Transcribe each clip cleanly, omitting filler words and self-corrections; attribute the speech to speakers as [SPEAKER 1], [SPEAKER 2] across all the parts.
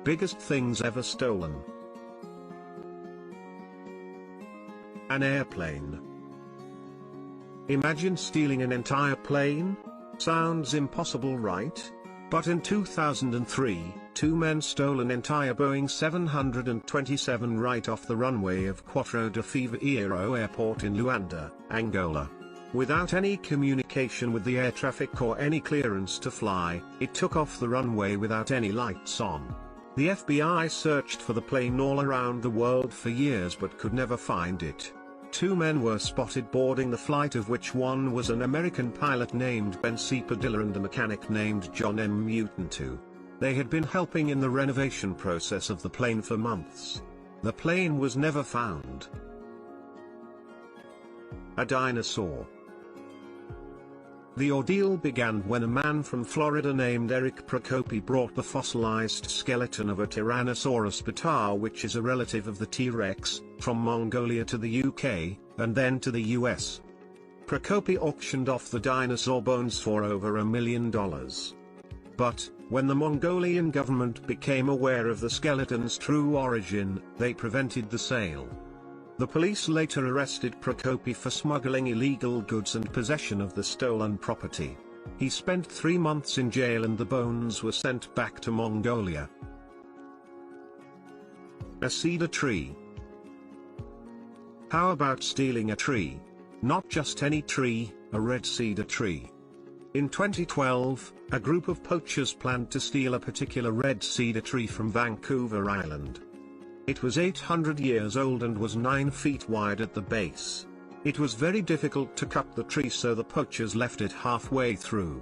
[SPEAKER 1] Biggest things ever stolen. An airplane. Imagine stealing an entire plane? Sounds impossible, right? But in 2003, two men stole an entire Boeing 727 right off the runway of Quatro de Fevereiro Airport in Luanda, Angola. Without any communication with the air traffic or any clearance to fly, it took off the runway without any lights on. The FBI searched for the plane all around the world for years but could never find it. Two men were spotted boarding the flight, of which one was an American pilot named Ben C. Padilla and a mechanic named John M. Mutantu. They had been helping in the renovation process of the plane for months. The plane was never found. A dinosaur. The ordeal began when a man from Florida named Eric Procopi brought the fossilized skeleton of a Tyrannosaurus bata, which is a relative of the T-Rex, from Mongolia to the UK, and then to the US. Procopi auctioned off the dinosaur bones for over $1 million. But, when the Mongolian government became aware of the skeleton's true origin, they prevented the sale. The police later arrested Procopi for smuggling illegal goods and possession of the stolen property. He spent 3 months in jail and the bones were sent back to Mongolia. A cedar tree. How about stealing a tree? Not just any tree, a red cedar tree. In 2012, a group of poachers planned to steal a particular red cedar tree from Vancouver Island. It was 800 years old and was 9 feet wide at the base. It was very difficult to cut the tree, so the poachers left it halfway through.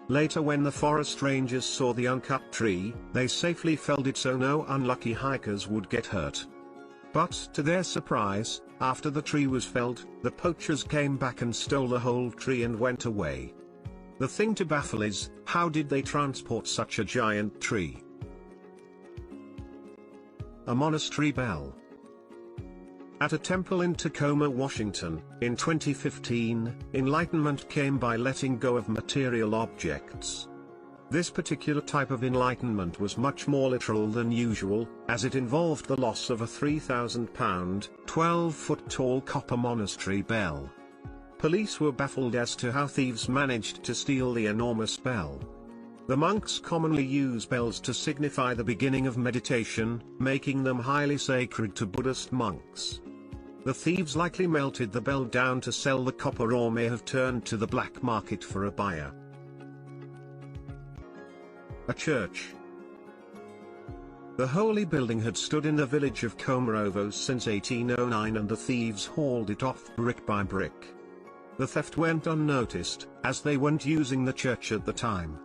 [SPEAKER 1] Later, when the forest rangers saw the uncut tree, they safely felled it so no unlucky hikers would get hurt. But to their surprise, after the tree was felled, the poachers came back and stole the whole tree and went away. The thing to baffle is, how did they transport such a giant tree? A monastery bell. At a temple in Tacoma, Washington, in 2015, enlightenment came by letting go of material objects. This particular type of enlightenment was much more literal than usual, as it involved the loss of a 3,000-pound, 12-foot-tall copper monastery bell. Police were baffled as to how thieves managed to steal the enormous bell. The monks commonly use bells to signify the beginning of meditation, making them highly sacred to Buddhist monks. The thieves likely melted the bell down to sell the copper, or may have turned to the black market for a buyer. A church. The holy building had stood in the village of Komarovo since 1809, and the thieves hauled it off brick by brick. The theft went unnoticed, as they weren't using the church at the time.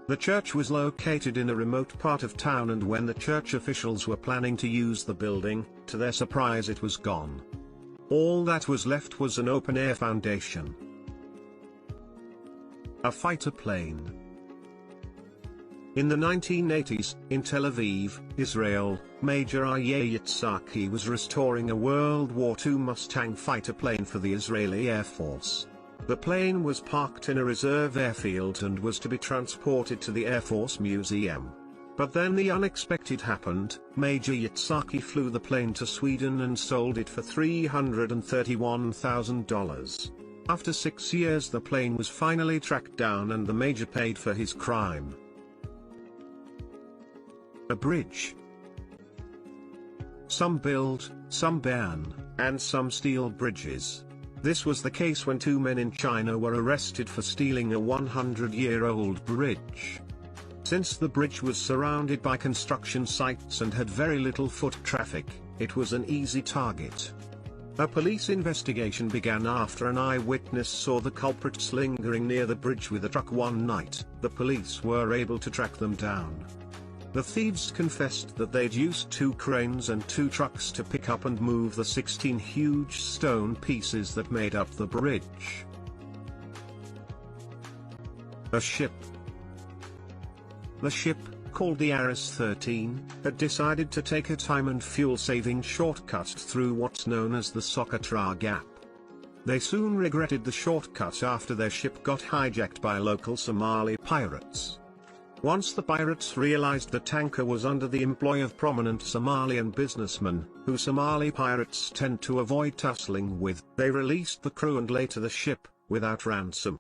[SPEAKER 1] The church was located in a remote part of town, and when the church officials were planning to use the building, to their surprise it was gone. All that was left was an open-air foundation. A fighter plane. In the 1980s, in Tel Aviv, Israel, Major Aryeh Yitzhaki was restoring a World War II Mustang fighter plane for the Israeli Air Force. The plane was parked in a reserve airfield and was to be transported to the Air Force Museum. But then the unexpected happened. Major Yitzhaki flew the plane to Sweden and sold it for $331,000. After 6 years, the plane was finally tracked down and the Major paid for his crime. A bridge. Some build, some ban, and some steal bridges. This was the case when two men in China were arrested for stealing a 100-year-old bridge. Since the bridge was surrounded by construction sites and had very little foot traffic, it was an easy target. A police investigation began after an eyewitness saw the culprits lingering near the bridge with a truck one night. The police were able to track them down. The thieves confessed that they'd used 2 cranes and 2 trucks to pick up and move the 16 huge stone pieces that made up the bridge. A ship. The ship, called the Ares 13, had decided to take a time and fuel-saving shortcut through what's known as the Socotra Gap. They soon regretted the shortcut after their ship got hijacked by local Somali pirates. Once the pirates realized the tanker was under the employ of prominent Somalian businessmen, who Somali pirates tend to avoid tussling with, they released the crew and later the ship, without ransom.